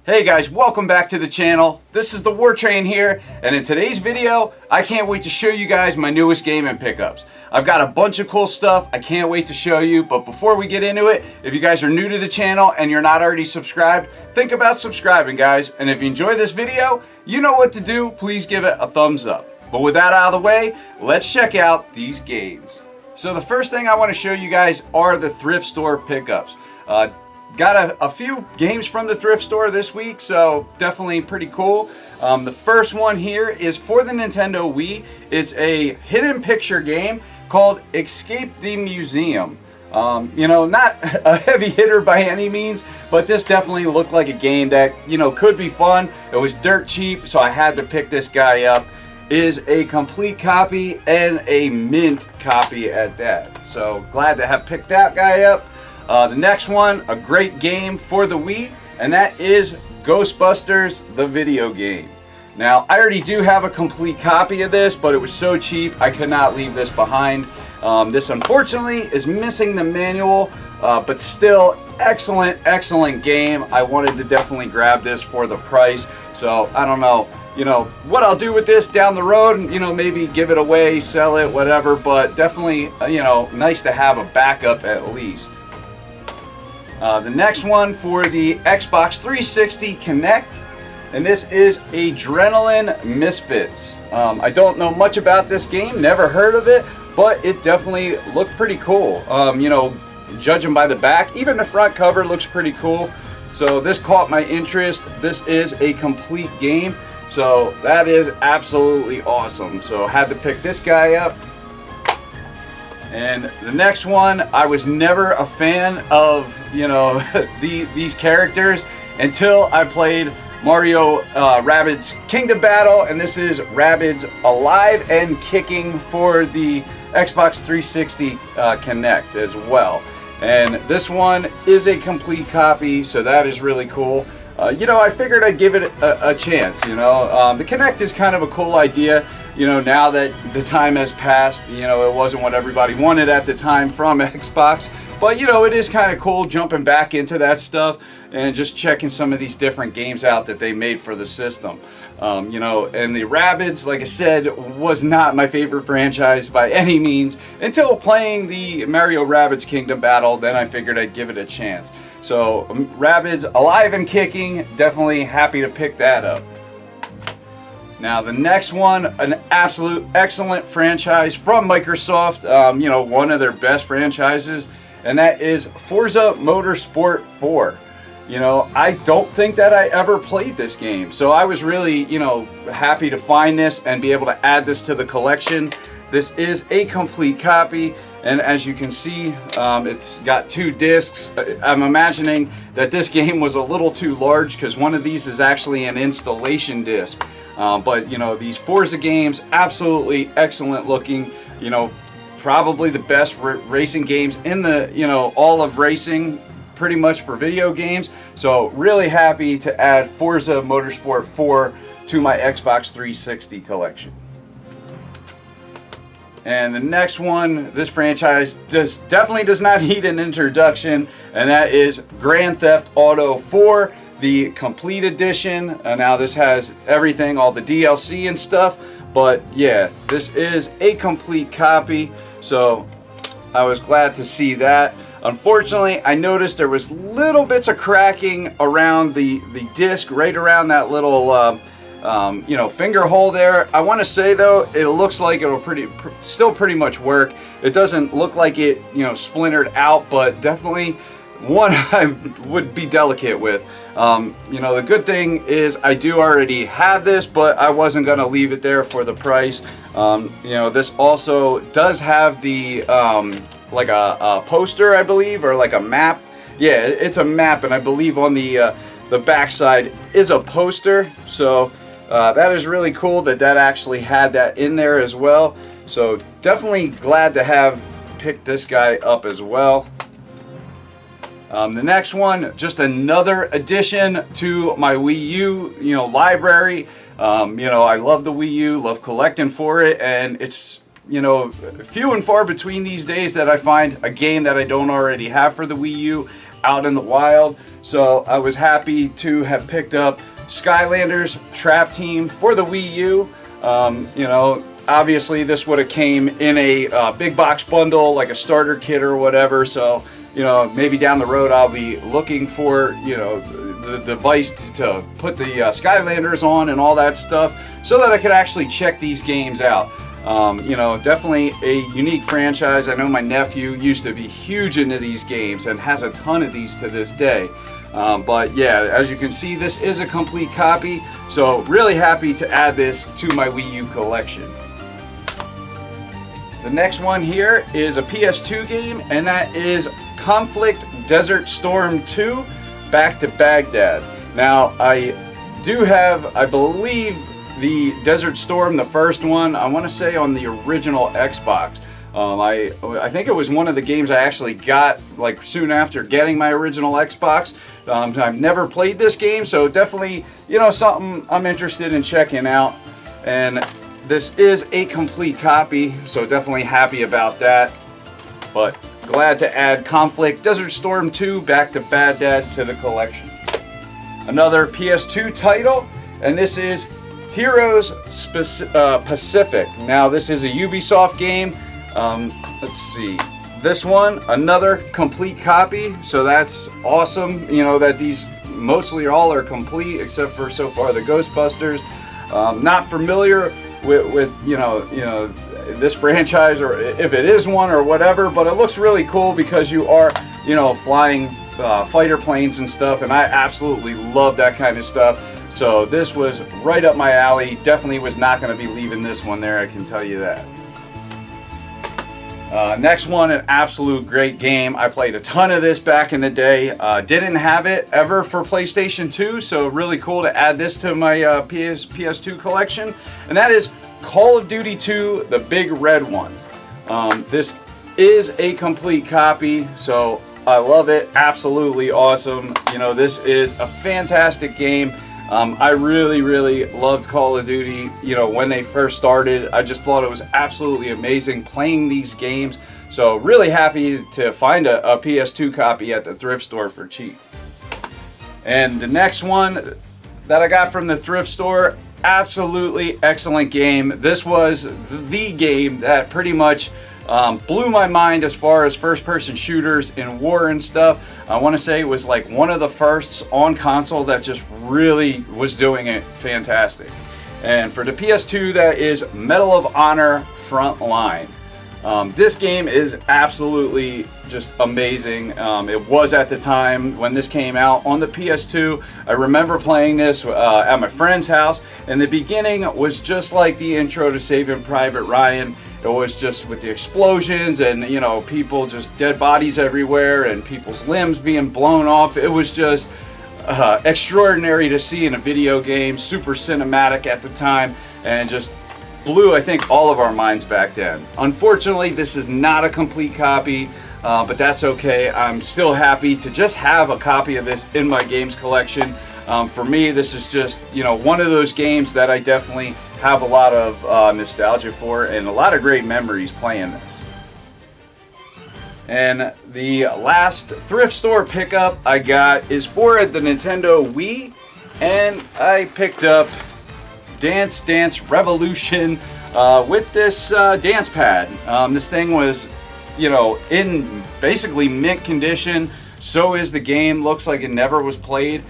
Hey guys, welcome back to the channel. This is the War Train here, and in today's video, I can't wait to show you guys my newest game and pickups. I've got a bunch of cool stuff I can't wait to show you, but before we get into it, if you guys are new to the channel and you're not already subscribed, think about subscribing, guys. And if you enjoy this video, you know what to do. Please give it a thumbs up. But with that out of the way, let's check out these games. So the first thing I want to show you guys are the thrift store pickups. Got a few games from the thrift store this week, so definitely pretty cool. The first one here is for the Nintendo Wii. It's a hidden picture game called Escape the Museum. You know, not a heavy hitter by any means, but this definitely looked like a game that, you know, could be fun. It was dirt cheap, so I had to pick this guy up. It is a complete copy and a mint copy at that. So glad to have picked that guy up. The next one, a great game for the Wii, and that is Ghostbusters, the video game. Now, I already do have a complete copy of this, but it was so cheap, I could not leave this behind. This, unfortunately, is missing the manual, but still, excellent game. I wanted to definitely grab this for the price, so I don't know, you know, what I'll do with this down the road, you know, maybe give it away, sell it, whatever, but definitely, you know, nice to have a backup at least. The next one for the Xbox 360 Kinect, and this is Adrenaline Misfits. I don't know much about this game, never heard of it, but it definitely looked pretty cool. You know, judging by the back, even the front cover looks pretty cool. So this caught my interest. This is a complete game, so that is absolutely awesome. So I had to pick this guy up. And the next one, I was never a fan of, you know, these characters until I played Mario Rabbids Kingdom Battle, and this is Rabbids Alive and Kicking for the Xbox 360 Kinect as well. And this one is a complete copy, so that is really cool. You know, I figured I'd give it a chance, you know. The Kinect is kind of a cool idea, you know, now that the time has passed. You know, it wasn't what everybody wanted at the time from Xbox, but, you know, it is kind of cool jumping back into that stuff and just checking some of these different games out that they made for the system. You know, and the Rabbids, like I said, was not my favorite franchise by any means until playing the Mario Rabbids Kingdom Battle. Then I figured I'd give it a chance. So Rabbids Alive and Kicking, definitely happy to pick that up. Now the next one, an absolute excellent franchise from Microsoft, you know, one of their best franchises, and that is Forza Motorsport 4. You know, I don't think that I ever played this game, so I was really, you know, happy to find this and be able to add this to the collection. This is a complete copy, and as you can see, it's got 2 discs. I'm imagining that this game was a little too large because one of these is actually an installation disc. But, you know, these Forza games, absolutely excellent looking, you know, probably the best racing games in the, you know, all of racing, pretty much for video games. So really happy to add Forza Motorsport 4 to my Xbox 360 collection. And the next one, this franchise definitely does not need an introduction, and that is Grand Theft Auto 4, the complete edition. Now this has everything, all the DLC and stuff, but yeah, this is a complete copy, so I was glad to see that. Unfortunately, I noticed there was little bits of cracking around the disc, right around that little you know, finger hole there. I want to say though, it looks like it'll still pretty much work. It doesn't look like it, you know, splintered out, but definitely one I would be delicate with. You know, the good thing is I do already have this, but I wasn't going to leave it there for the price. You know, this also does have the like a poster, I believe, or like a map. Yeah, it's a map, and I believe on the back side is a poster. So that is really cool that actually had that in there as well. So definitely glad to have picked this guy up as well. The next one, just another addition to my Wii U, you know, library. You know, I love the Wii U, love collecting for it, and it's, you know, few and far between these days that I find a game that I don't already have for the Wii U. out in the wild. So I was happy to have picked up Skylanders Trap Team for the Wii U. You know, obviously this would have came in a big box bundle, like a starter kit or whatever. So, you know, maybe down the road I'll be looking for, you know, the device to put the Skylanders on and all that stuff, so that I could actually check these games out. You know, definitely a unique franchise. I know my nephew used to be huge into these games and has a ton of these to this day. But yeah, as you can see, this is a complete copy, so really happy to add this to my Wii U collection. The next one here is a PS2 game, and that is Conflict Desert Storm 2 Back to Baghdad. Now, I do have, I believe, the Desert Storm, the first one, I want to say on the original Xbox. I think it was one of the games I actually got like soon after getting my original Xbox. I've never played this game, so definitely, you know, something I'm interested in checking out. And this is a complete copy, so definitely happy about that. But glad to add Conflict Desert Storm 2 Back to Baghdad to the collection. Another PS2 title, and this is Heroes Pacific. Now this is a Ubisoft game. Let's see. This one, another complete copy, so that's awesome. You know that these mostly all are complete except for so far the Ghostbusters. Not familiar with you know this franchise, or if it is one or whatever, but it looks really cool because you are, you know, flying fighter planes and stuff, and I absolutely love that kind of stuff. So this was right up my alley. Definitely was not going to be leaving this one there, I can tell you that. Next one, an absolute great game. I played a ton of this back in the day. Didn't have it ever for PlayStation 2, so really cool to add this to my PS2 collection. And that is Call of Duty 2, the big red one. This is a complete copy, so I love it. Absolutely awesome. You know, this is a fantastic game. I really loved Call of Duty, you know, when they first started. I just thought it was absolutely amazing playing these games. So really happy to find a PS2 copy at the thrift store for cheap. And the next one that I got from the thrift store, absolutely excellent game. This was the game that pretty much blew my mind as far as first-person shooters in war and stuff. I want to say it was like one of the firsts on console that just really was doing it fantastic. And for the PS2, that is Medal of Honor Frontline. This game is absolutely just amazing. It was at the time when this came out on the PS2. I remember playing this at my friend's house, and the beginning was just like the intro to Saving Private Ryan. It was just with the explosions and, you know, people, just dead bodies everywhere and people's limbs being blown off. It was just extraordinary to see in a video game, super cinematic at the time, and just blew, I think, all of our minds back then. Unfortunately, this is not a complete copy, but that's okay. I'm still happy to just have a copy of this in my games collection. For me, this is just, you know, one of those games that I definitely have a lot of nostalgia for and a lot of great memories playing this. And the last thrift store pickup I got is for the Nintendo Wii, and I picked up Dance Dance Revolution with this dance pad. This thing was, you know, in basically mint condition. So is the game. Looks like it never was played.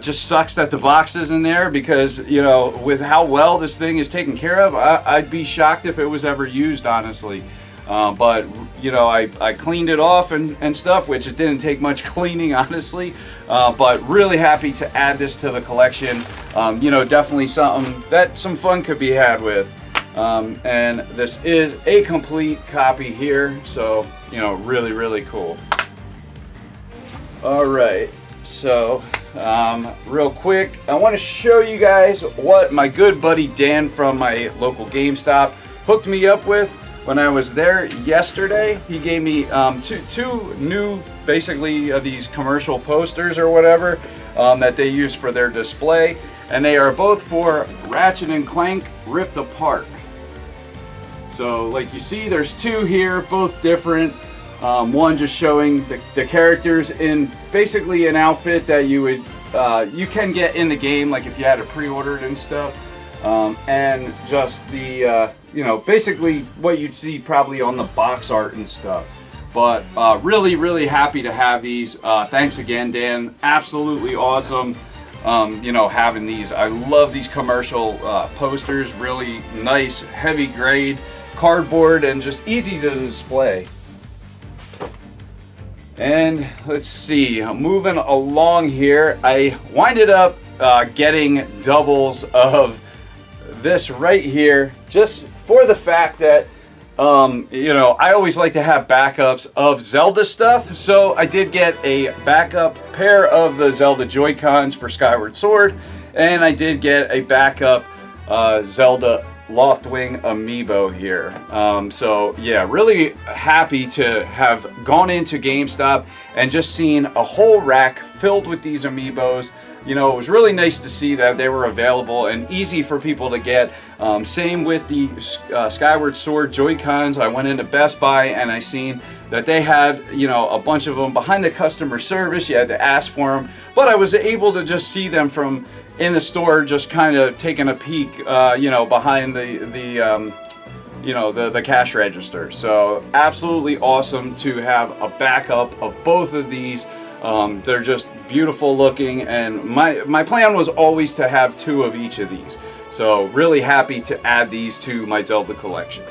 Just sucks that the box isn't there, because, you know, with how well this thing is taken care of, I'd be shocked if it was ever used, honestly. But, you know, I cleaned it off and stuff, which it didn't take much cleaning, honestly. But really happy to add this to the collection. You know, definitely something that some fun could be had with. And this is a complete copy here, so, you know, really cool. All right, so real quick, I want to show you guys what my good buddy Dan from my local GameStop hooked me up with when I was there yesterday. He gave me two new, basically, these commercial posters or whatever that they use for their display, and they are both for Ratchet & Clank Rift Apart. So like you see, there's two here, both different. One just showing the characters in basically an outfit that you would you can get in the game, like if you had it pre-ordered and stuff, and just the you know, basically what you'd see probably on the box art and stuff. But really happy to have these. Thanks again, Dan. Absolutely awesome. You know, having these. I love these commercial posters. Really nice, heavy grade cardboard, and just easy to display. And let's see, moving along here, I winded up getting doubles of this right here, just for the fact that you know, I always like to have backups of Zelda stuff. So I did get a backup pair of the Zelda Joycons for Skyward Sword, and I did get a backup Zelda Loftwing amiibo here. So yeah, really happy to have gone into GameStop and just seen a whole rack filled with these amiibos. You know, it was really nice to see that they were available and easy for people to get. Same with the Skyward Sword Joy-Cons. I went into Best Buy and I seen that they had, you know, a bunch of them behind the customer service. You had to ask for them, but I was able to just see them from in the store, just kind of taking a peek, you know, behind the you know, the cash register. So absolutely awesome to have a backup of both of these. They're just beautiful looking, and my plan was always to have 2 of each of these. So really happy to add these to my Zelda collection.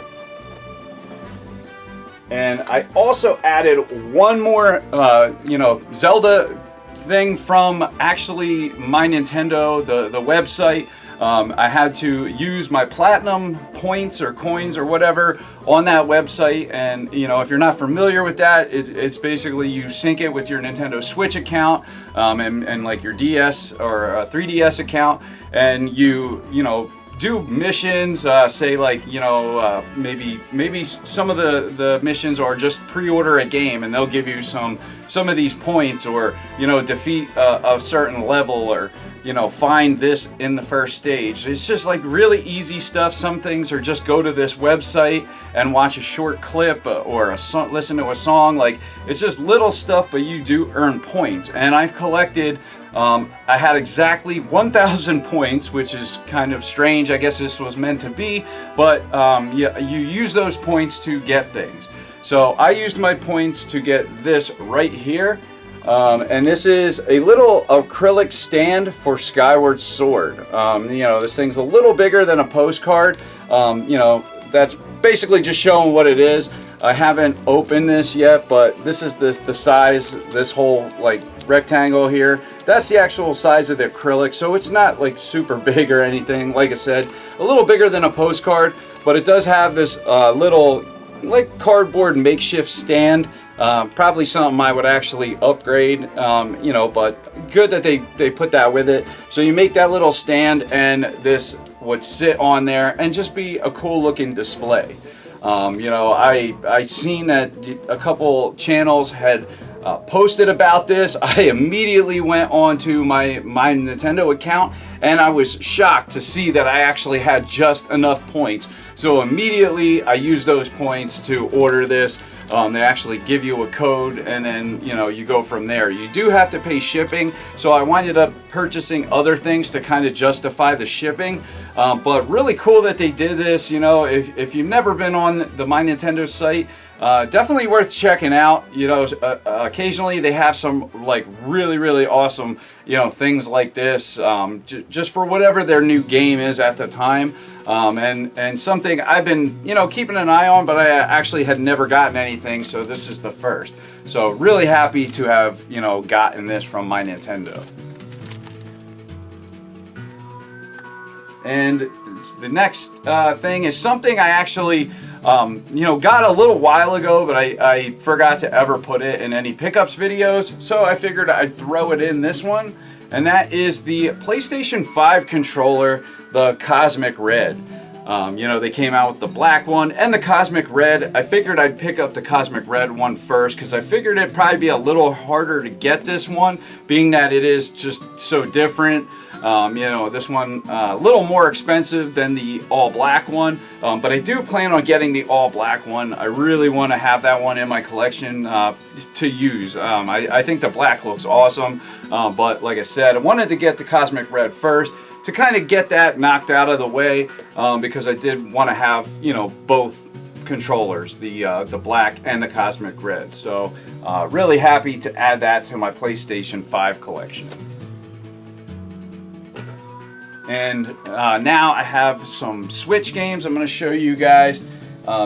And I also added one more, you know, Zelda thing from actually my Nintendo, the website. I had to use my platinum points or coins or whatever on that website, and you know, if you're not familiar with that, it's basically you sync it with your Nintendo Switch account, and like your DS or 3DS account, and you know, do missions, say like, you know, maybe some of the missions are just pre-order a game and they'll give you some of these points, or you know, defeat a certain level, or you know, find this in the first stage. It's just like really easy stuff. Some things are just go to this website and watch a short clip, or listen to a song. Like, it's just little stuff, but you do earn points. And I've collected, I had exactly 1,000 points, which is kind of strange. I guess this was meant to be, but yeah, you use those points to get things. So I used my points to get this right here. And this is a little acrylic stand for Skyward Sword. You know, this thing's a little bigger than a postcard. You know, that's basically just showing what it is. I haven't opened this yet, but this is the size, this whole like rectangle here. That's the actual size of the acrylic, so it's not like super big or anything. Like I said, a little bigger than a postcard, but it does have this little like cardboard makeshift stand. Probably something I would actually upgrade, you know, but good that they put that with it. So you make that little stand, and this would sit on there and just be a cool looking display. You know, I seen that a couple channels had posted about this. I immediately went on to my Nintendo account, and I was shocked to see that I actually had just enough points. So immediately I used those points to order this. They actually give you a code, and then you know, you go from there. You do have to pay shipping, so I winded up purchasing other things to kind of justify the shipping. But really cool that they did this. You know, if you've never been on the My Nintendo site, definitely worth checking out. You know, occasionally they have some like really awesome, you know, things like this, just for whatever their new game is at the time. And something I've been, you know, keeping an eye on, but I actually had never gotten anything, so this is the first. So really happy to have, you know, gotten this from my Nintendo. And the next thing is something I actually, you know, got a little while ago, but I forgot to ever put it in any pickups videos, so I figured I'd throw it in this one, and that is the PlayStation 5 controller, the Cosmic Red. You know, they came out with the black one and the Cosmic Red. I figured I'd pick up the Cosmic Red one first, because I figured it'd probably be a little harder to get this one, being that it is just so different. You know, this one a little more expensive than the all black one, but I do plan on getting the all black one. I really want to have that one in my collection to use. I think the black looks awesome, but like I said, I wanted to get the Cosmic Red first to kind of get that knocked out of the way, because I did want to have, you know, both controllers, the black and the Cosmic Red. So really happy to add that to my PlayStation 5 collection. And now I have some Switch games I'm going to show you guys.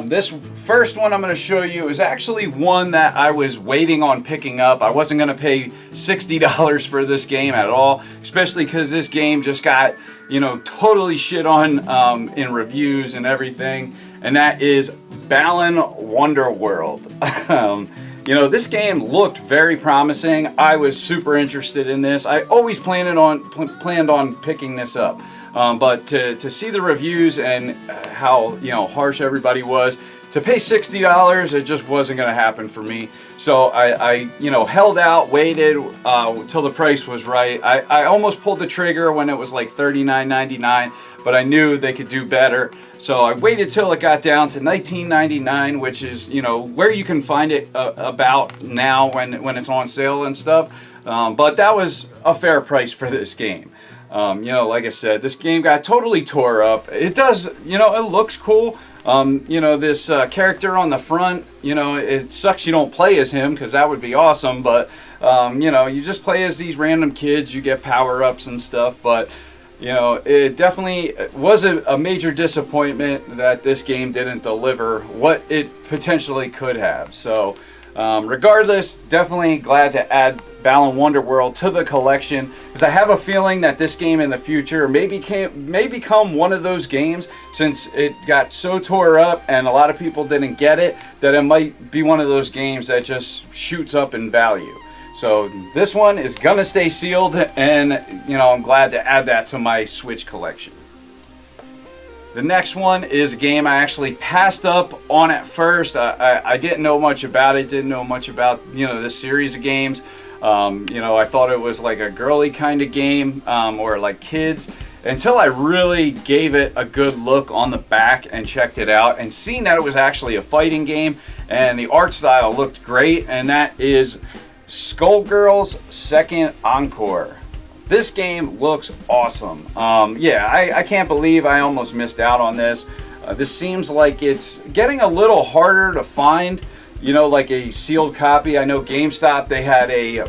This first one I'm going to show you is actually one that I was waiting on picking up. I wasn't going to pay $60 for this game at all, especially because this game just got, you know, totally shit on in reviews and everything. And that is Balan Wonderworld. You know, this game looked very promising. I was super interested in this. I always planned on picking this up. But to see the reviews and how, you know, harsh everybody was, to pay $60, it just wasn't going to happen for me. So I you know, held out, waited till the price was right. I almost pulled the trigger when it was like $39.99, but I knew they could do better. So I waited till it got down to $19.99, which is, you know, where you can find it about now when it's on sale and stuff. But that was a fair price for this game. You know, like I said, this game got totally tore up. It does, you know, it looks cool. You know, this character on the front, you know, it sucks you don't play as him, because that would be awesome. But, you know, you just play as these random kids. You get power-ups and stuff. But, you know, it definitely was a major disappointment that this game didn't deliver what it potentially could have. So, regardless, definitely glad to add Balan Wonderworld to the collection, because I have a feeling that this game in the future may become one of those games, since it got so tore up and a lot of people didn't get it, that it might be one of those games that just shoots up in value. So this one is gonna stay sealed, and you know, I'm glad to add that to my Switch collection. The next one is a game I actually passed up on at first. I didn't know much about it, didn't know much about, you know, this series of games. You know, I thought it was like a girly kind of game, or like kids, until I really gave it a good look on the back and checked it out and seen that it was actually a fighting game, and the art style looked great, and that is Skullgirls Second Encore. This game looks awesome. Yeah, I can't believe I almost missed out on this. This seems like it's getting a little harder to find, you know, like a sealed copy. I know GameStop, they had a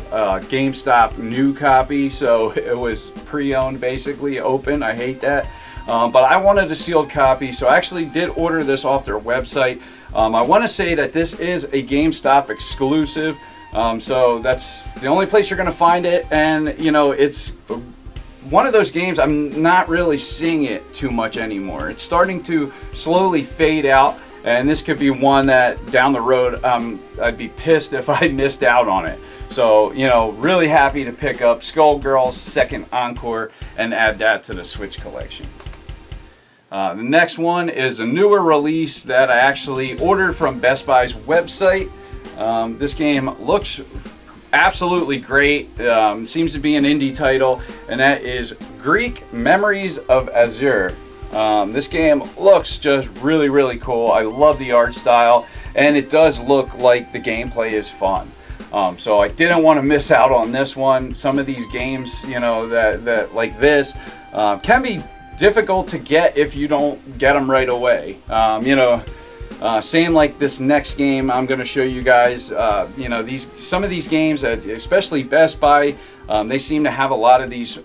GameStop new copy, so it was pre-owned, basically open. I hate that. But I wanted a sealed copy, so I actually did order this off their website. I want to say that this is a GameStop exclusive. So that's the only place you're going to find it, and you know, it's one of those games I'm not really seeing it too much anymore. It's starting to slowly fade out, and this could be one that down the road I'd be pissed if I missed out on it. So, you know, really happy to pick up Skullgirls Second Encore and add that to the Switch collection. The next one is a newer release that I actually ordered from Best Buy's website. This game looks absolutely great. Seems to be an indie title, and that is Greek Memories of Azure. This game looks just really, really cool. I love the art style, and it does look like the gameplay is fun. So I didn't want to miss out on this one. Some of these games, you know, that like this can be difficult to get if you don't get them right away. You know, same like this next game I'm going to show you guys. You know, some of these games, that especially Best Buy, they seem to have a lot of these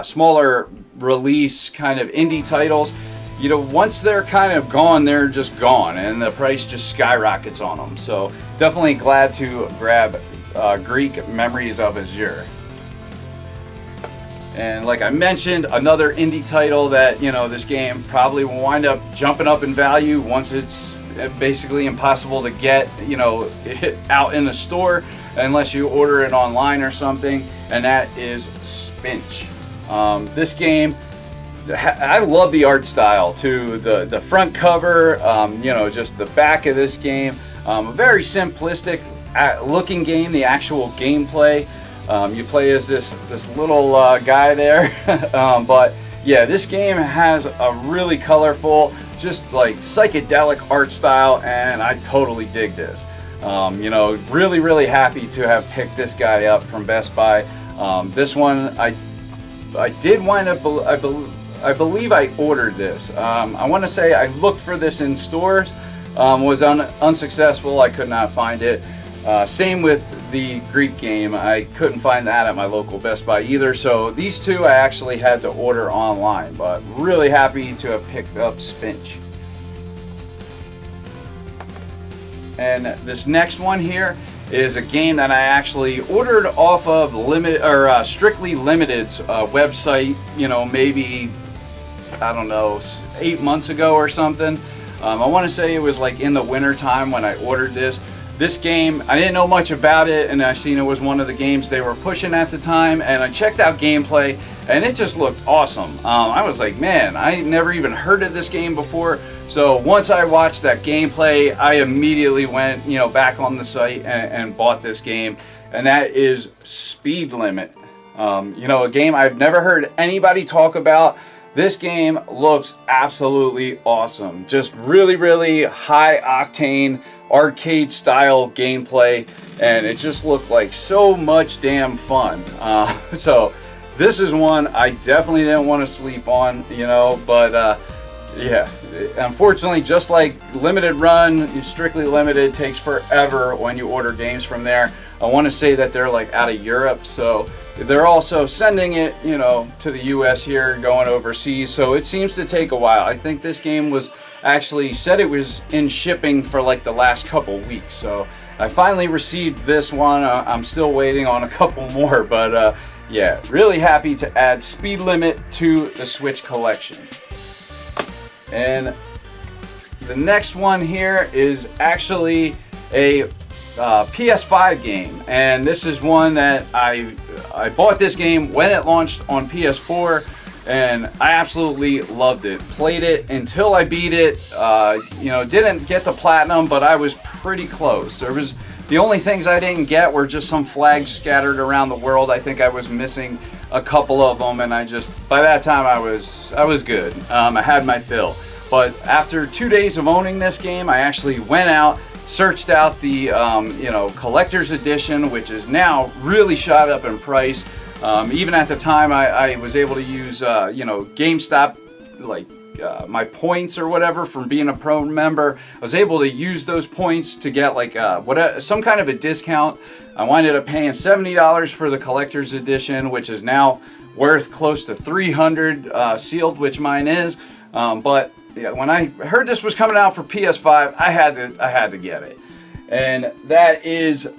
smaller release kind of indie titles. You know, once they're kind of gone, they're just gone, and the price just skyrockets on them. So definitely glad to grab Greek Memories of Azure. And like I mentioned, another indie title that, you know, this game probably will wind up jumping up in value once it's basically impossible to get, you know, out in the store unless you order it online or something, and that is Spinch. This game, I love the art style too. The front cover, you know, just the back of this game, a very simplistic looking game. The actual gameplay, You play as this little guy there. But yeah, this game has a really colorful, just like psychedelic art style, and I totally dig this. You know, really happy to have picked this guy up from Best Buy. This one I did wind up, I believe I ordered this. I want to say I looked for this in stores, was unsuccessful. I could not find it. Same with the Greek game. I couldn't find that at my local Best Buy either. So these two I actually had to order online, but really happy to have picked up Spinch. And this next one here is a game that I actually ordered off of Strictly Limited's website, you know, maybe, I don't know, 8 months ago or something. I want to say it was like in the winter time when I ordered this. This game, I didn't know much about it, and I seen it was one of the games they were pushing at the time, and I checked out gameplay, and it just looked awesome. I was like, man, I never even heard of this game before. So once I watched that gameplay, I immediately went, you know, back on the site and bought this game, and that is Speed Limit. You know, a game I've never heard anybody talk about. This game looks absolutely awesome. Just really high octane arcade style gameplay, and it just looked like so much damn fun. So this is one I definitely didn't want to sleep on, you know, but yeah, unfortunately, just like Limited Run, Strictly Limited takes forever when you order games from there. I want to say that they're like out of Europe, so they're also sending it, you know, to the US here, going overseas, so it seems to take a while. I think this game was actually said it was in shipping for like the last couple weeks, so I finally received this one. I'm still waiting on a couple more, but yeah, really happy to add Speed Limit to the Switch collection. And the next one here is actually a PS5 game, and this is one that I bought this game when it launched on PS4, and I absolutely loved it. Played it until I beat it. You know, didn't get the platinum, but I was pretty close. The only things I didn't get were just some flags scattered around the world. I think I was missing a couple of them, and by that time I was good. I had my fill. But after 2 days of owning this game, I actually went out, searched out the you know, collector's edition, which is now really shot up in price. Even at the time, I was able to use you know, GameStop, like my points or whatever from being a pro member. I was able to use those points to get like some kind of a discount. I ended up paying $70 for the collector's edition, which is now worth close to $300 sealed, which mine is. But yeah, when I heard this was coming out for PS5, I had to get it, and that is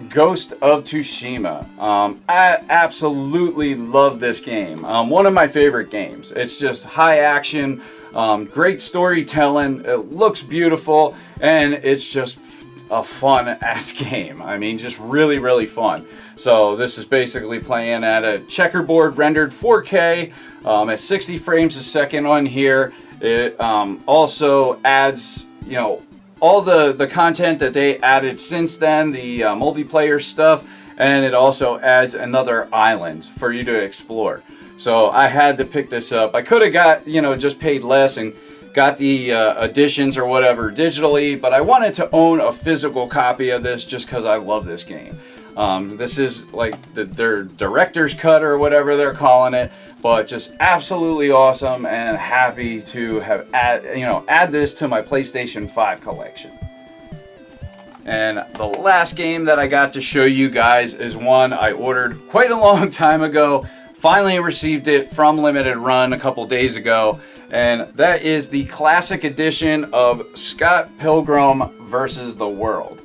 Ghost of Tsushima. I absolutely love this game. One of my favorite games. It's just high action, great storytelling. It looks beautiful, and it's just a fun ass game. I mean, just really fun. So this is basically playing at a checkerboard rendered 4K at 60 frames a second on here. It also adds, you know, all the content that they added since then, the multiplayer stuff, and it also adds another island for you to explore. So I had to pick this up. I could have got, you know, just paid less and got the editions or whatever digitally, but I wanted to own a physical copy of this just because I love this game. This is like their director's cut or whatever they're calling it, but just absolutely awesome, and happy to have add this to my PlayStation 5 collection. And the last game that I got to show you guys is one I ordered quite a long time ago. Finally received it from Limited Run a couple days ago, and that is the classic edition of Scott Pilgrim versus the World.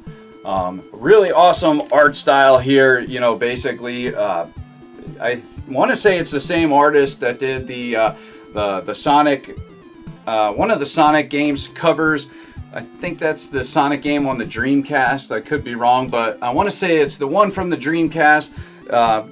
Really awesome art style here. You know, basically, I want to say it's the same artist that did the Sonic, one of the Sonic games covers. I think that's the Sonic game on the Dreamcast. I could be wrong, but I want to say it's the one from the Dreamcast.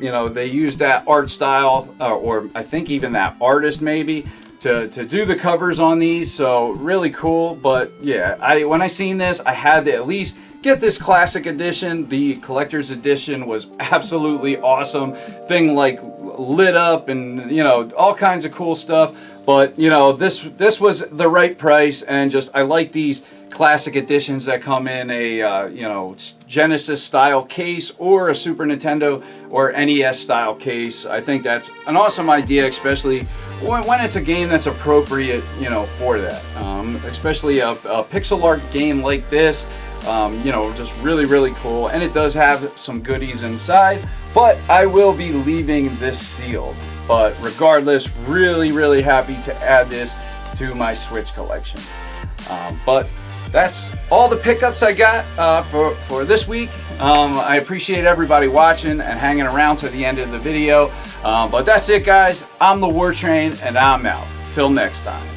You know, they used that art style, or I think even that artist maybe, to do the covers on these. So really cool. But yeah, when I seen this, I had to at least get this classic edition. The collector's edition was absolutely awesome. Thing like lit up and, you know, all kinds of cool stuff. But, you know, this was the right price, and just I like these classic editions that come in a you know, Genesis style case or a Super Nintendo or NES style case. I think that's an awesome idea, especially when it's a game that's appropriate, you know, for that. Especially a pixel art game like this. You know, just really cool, and it does have some goodies inside, but I will be leaving this sealed. But regardless, really happy to add this to my Switch collection. But that's all the pickups I got for this week. I appreciate everybody watching and hanging around to the end of the video. But that's it, guys. I'm the War Train, and I'm out. Till next time.